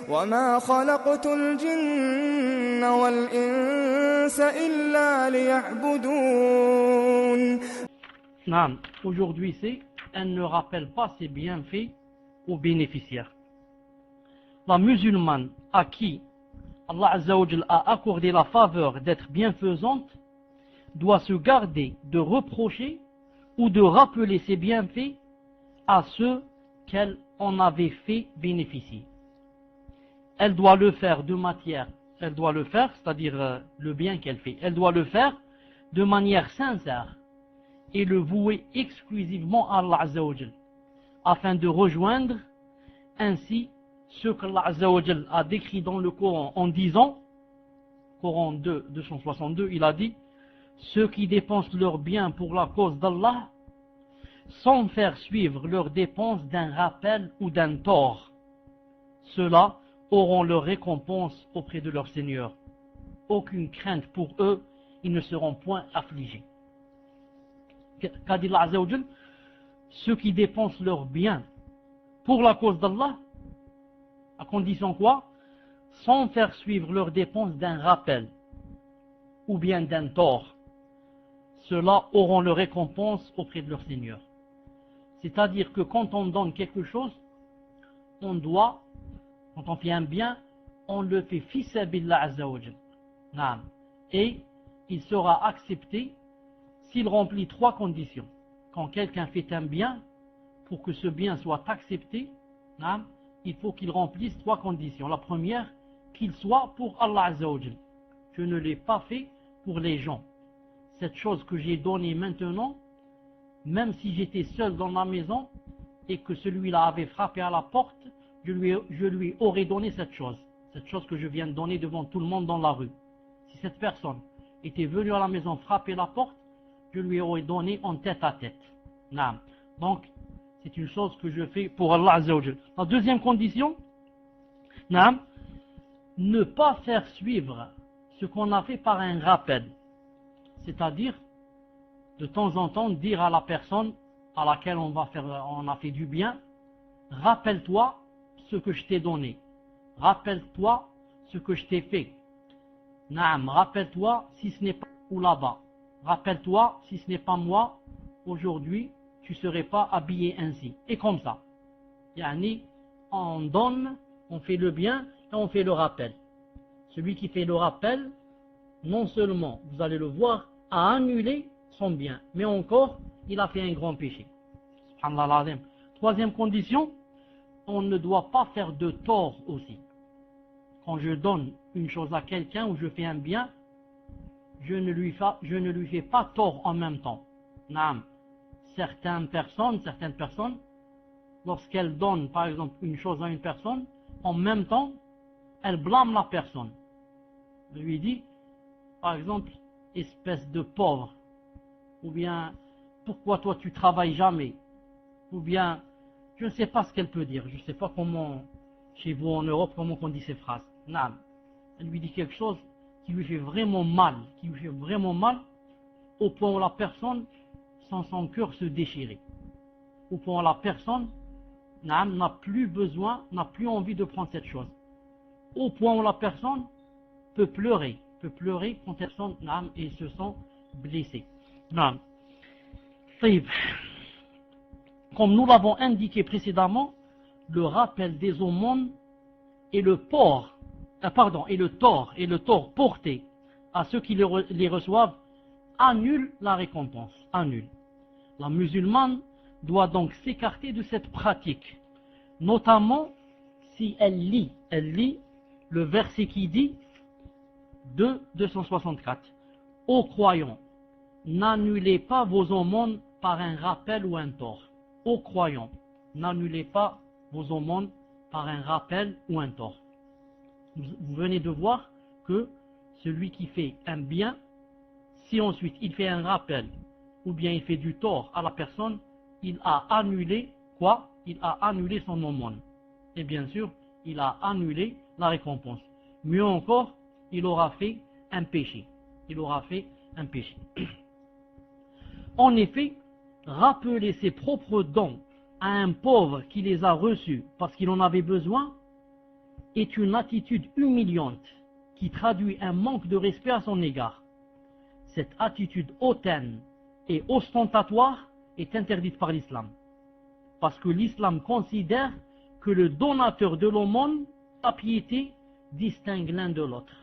وما خلقت الجن والإنس إلا ليعبدون. Non, aujourd'hui c'est, elle ne rappelle pas ses bienfaits aux bénéficiaires. La musulmane à qui Allah Azza wa Jal a accordé la faveur d'être bienfaisante doit se garder de reprocher ou de rappeler ses bienfaits à ceux qu'elle en avait fait bénéficier. Elle doit le faire c'est-à-dire le bien qu'elle fait, elle doit le faire de manière sincère et le vouer exclusivement à Allah Azza wa Jal, afin de rejoindre ainsi ce qu'Allah Azza wa Jal a décrit dans le Coran en disant, Coran 2, 262, il a dit: ceux qui dépensent leurs biens pour la cause d'Allah, sans faire suivre leurs dépenses d'un rappel ou d'un tort, ceux-là auront leur récompense auprès de leur Seigneur. Aucune crainte pour eux, ils ne seront point affligés. Qu'a dit Allah Azza wa Jal? Ceux qui dépensent leurs biens pour la cause d'Allah, à condition quoi? Sans faire suivre leurs dépenses d'un rappel ou bien d'un tort, ceux-là auront leur récompense auprès de leur Seigneur. C'est-à-dire que quand on donne quelque chose, on doit, quand on fait un bien, on le fait fi sabilillah Azza wa Jal. Et il sera accepté s'il remplit 3 conditions. Quand quelqu'un fait un bien, pour que ce bien soit accepté, il faut qu'il remplisse 3 conditions. La première, qu'il soit pour Allah Azza wa Jal. Je ne l'ai pas fait pour les gens. Cette chose que j'ai donnée maintenant, même si j'étais seul dans la maison et que celui-là avait frappé à la porte, je lui aurais donné cette chose que je viens de donner devant tout le monde dans la rue. Si cette personne était venue à la maison frapper la porte, je lui aurais donné en tête à tête. Donc, c'est une chose que je fais pour Allah Azza wa Jal. La deuxième condition, ne pas faire suivre ce qu'on a fait par un rappel. C'est-à-dire, de temps en temps, dire à la personne à laquelle on a fait du bien: rappelle-toi ce que je t'ai donné. Rappelle-toi ce que je t'ai fait. Rappelle-toi si ce n'est pas ou là-bas. Rappelle-toi si ce n'est pas moi, aujourd'hui, tu ne serais pas habillé ainsi. Et comme ça. On donne, on fait le bien et on fait le rappel. Celui qui fait le rappel, non seulement, vous allez le voir, a annulé son bien, mais encore, il a fait un grand péché. Subhanallah al-Azim. Troisième condition, on ne doit pas faire de tort aussi. Quand je donne une chose à quelqu'un ou je fais un bien, je ne lui fais pas tort en même temps. Certaines personnes, lorsqu'elles donnent par exemple une chose à une personne, en même temps, elles blâment la personne. Elle lui dit, par exemple, espèce de pauvre, ou bien pourquoi toi tu travailles jamais, ou bien je ne sais pas ce qu'elle peut dire, je ne sais pas comment chez vous en Europe comment on dit ces phrases. Elle lui dit quelque chose qui lui fait vraiment mal, au point où la personne sent son cœur se déchirer, au point où la personne n'a plus besoin, n'a plus envie de prendre cette chose, au point où la personne peut pleurer quand elle sent et se sent blessée. Comme nous l'avons indiqué précédemment, le rappel des aumônes et le tort porté à ceux qui les reçoivent annule la récompense. La musulmane doit donc s'écarter de cette pratique, notamment si elle lit le verset qui dit 264: ô croyants, n'annulez pas vos aumônes par un rappel ou un tort. Ô croyants, n'annulez pas vos aumônes par un rappel ou un tort. Vous venez de voir que celui qui fait un bien, si ensuite il fait un rappel ou bien il fait du tort à la personne, il a annulé quoi? Il a annulé son aumône. Et bien sûr, il a annulé la récompense. Mieux encore, il aura fait un péché. En effet, rappeler ses propres dons à un pauvre qui les a reçus parce qu'il en avait besoin est une attitude humiliante qui traduit un manque de respect à son égard. Cette attitude hautaine et ostentatoire est interdite par l'islam. Parce que l'islam considère que le donateur de l'aumône, la piété, distingue l'un de l'autre.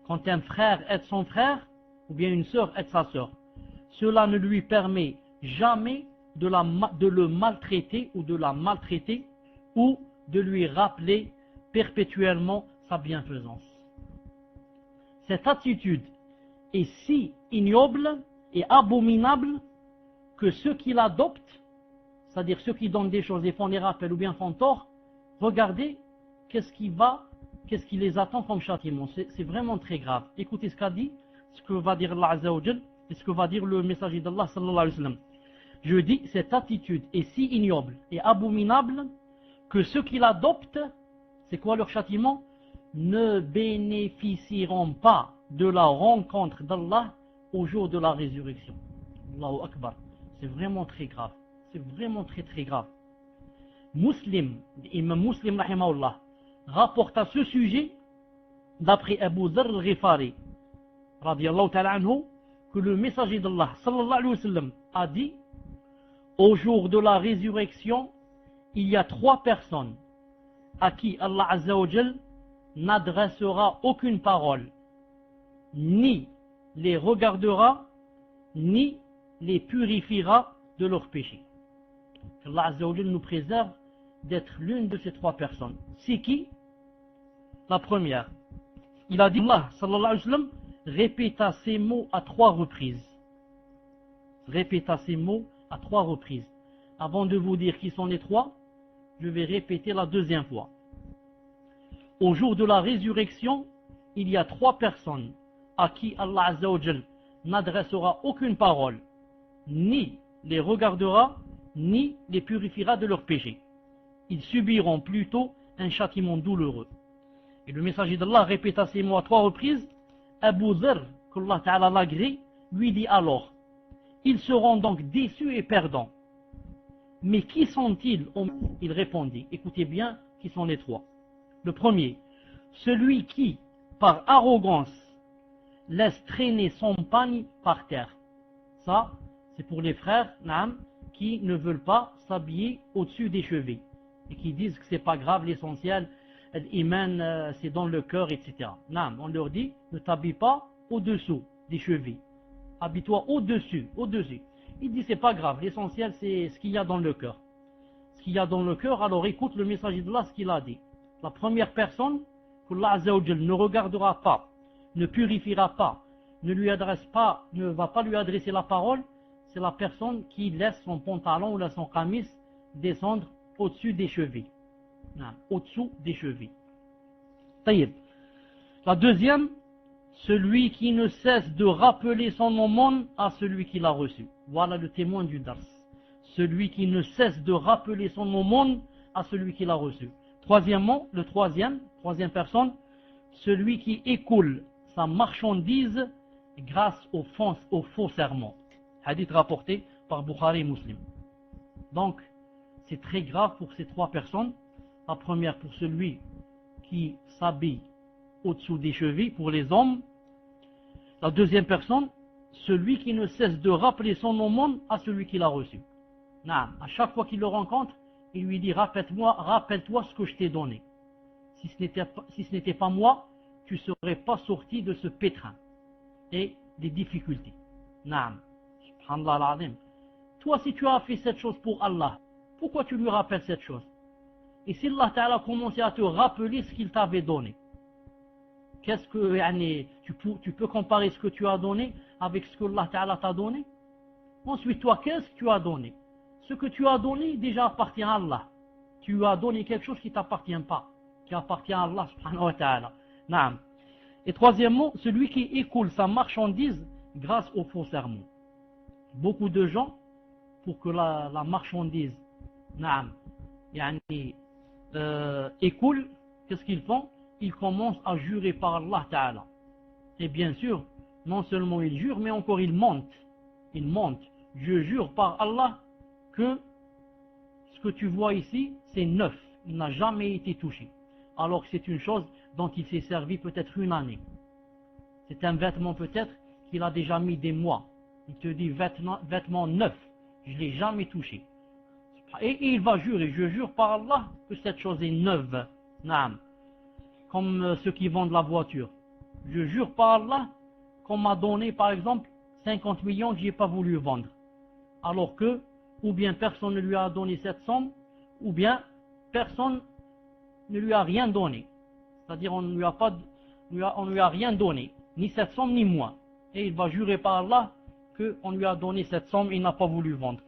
Quand un frère aide son frère, ou bien une sœur aide sa sœur, cela ne lui permet jamais de le maltraiter ou de la maltraiter, ou de lui rappeler perpétuellement sa bienfaisance. Cette attitude est si ignoble et abominable que ceux qui l'adoptent, c'est-à-dire ceux qui donnent des choses et font les rappels ou bien font tort, regardez qu'est-ce qui les attend comme châtiment. C'est vraiment très grave. Écoutez ce qu'a dit, ce que va dire Allah Azza wa Jal et ce que va dire le messager d'Allah sallallahu alayhi wa sallam. Je dis, cette attitude est si ignoble et abominable que ceux qui l'adoptent, c'est quoi leur châtiment? Ne bénéficieront pas de la rencontre d'Allah au jour de la résurrection. Allahu Akbar. C'est vraiment très grave. C'est vraiment très très grave. Imam Muslim rahimahullah, rapporte à ce sujet, d'après Abu Dharr al-Ghifari, radiyallahu ta'ala anhu, que le messager d'Allah sallallahu alayhi wa sallam a dit: au jour de la résurrection, il y a 3 personnes à qui Allah Azza wa Jal n'adressera aucune parole, ni les regardera, ni les purifiera de leurs péchés. Allah Azza wa Jal nous préserve d'être l'une de ces 3 personnes. C'est qui? La première. Il a dit, Allah sallallahu alayhi wa sallam répéta ces mots à 3 reprises. Répéta ces mots à 3 reprises. Avant de vous dire qui sont les 3, je vais répéter la deuxième fois. Au jour de la résurrection, il y a 3 personnes à qui Allah Azza wa Jal n'adressera aucune parole, ni les regardera, ni les purifiera de leurs péchés. Ils subiront plutôt un châtiment douloureux. Et le messager d'Allah répéta ces mots à 3 reprises. Abu Dharr, qu'Allah Ta'ala l'agrée, lui dit alors: ils seront donc déçus et perdants. Mais qui sont-ils? Il répondit, écoutez bien qui sont les 3. Le premier, celui qui, par arrogance, laisse traîner son pagne par terre. Ça, c'est pour les frères qui ne veulent pas s'habiller au-dessus des chevilles et qui disent que c'est pas grave, l'essentiel, l'iman, c'est dans le cœur, etc. On leur dit, ne t'habille pas au-dessous des chevilles. Habille-toi au-dessus. Il dit, c'est pas grave, l'essentiel, c'est ce qu'il y a dans le cœur. Ce qu'il y a dans le cœur, alors écoute le messager d'Allah, ce qu'il a dit. La première personne qu'Allah Azza wa Jal ne regardera pas, ne purifiera pas, ne va pas lui adresser la parole, c'est la personne qui laisse son pantalon ou son camis descendre au-dessus des chevilles. Au-dessous des chevilles. Taïb. La deuxième, celui qui ne cesse de rappeler son aumône à celui qui l'a reçu. Voilà le témoin du dars. Celui qui ne cesse de rappeler son aumône à celui qui l'a reçu. Troisièmement, troisième personne, celui qui écoule sa marchandise grâce au faux serment. Hadith rapporté par Bukhari et Muslim. Donc, c'est très grave pour ces 3 personnes. La première, pour celui qui s'habille au-dessous des chevilles, pour les hommes. La deuxième personne, celui qui ne cesse de rappeler son aumône à celui qui l'a reçu. À chaque fois qu'il le rencontre, il lui dit, rappelle-toi ce que je t'ai donné. Si ce n'était pas moi, tu ne serais pas sorti de ce pétrin et des difficultés. Subhanallah al-azim. Toi, si tu as fait cette chose pour Allah, pourquoi tu lui rappelles cette chose? Et si Allah Ta'ala a commencé à te rappeler ce qu'il t'avait donné, tu peux comparer ce que tu as donné avec ce que Allah Ta'ala t'a donné? Ensuite, toi, qu'est-ce que tu as donné? Ce que tu as donné déjà appartient à Allah. Tu as donné quelque chose qui ne t'appartient pas, qui appartient à Allah subhanahu wa ta'ala. Et troisièmement, celui qui écoule sa marchandise grâce au faux serment. Beaucoup de gens, pour que la marchandise écoule, qu'est-ce qu'ils font? Ils commencent à jurer par Allah Ta'ala. Et bien sûr, non seulement ils jurent, mais encore ils mentent. Ils mentent. Je jure par Allah que ce que tu vois ici, c'est neuf. il n'a jamais été touché. Alors que c'est une chose dont il s'est servi peut-être une année. C'est un vêtement peut-être qu'il a déjà mis des mois. Il te dit vêtement neuf, je ne l'ai jamais touché. Et il va jurer, je jure par Allah que cette chose est neuve. Naam. Comme ceux qui vendent la voiture. Je jure par Allah qu'on m'a donné par exemple 50 millions que je n'ai pas voulu vendre. Alors que, ou bien personne ne lui a donné cette somme, ou bien personne ne lui a rien donné. C'est-à-dire on ne lui a rien donné, ni cette somme ni moi. Et il va jurer par Allah qu'on lui a donné cette somme et il n'a pas voulu vendre.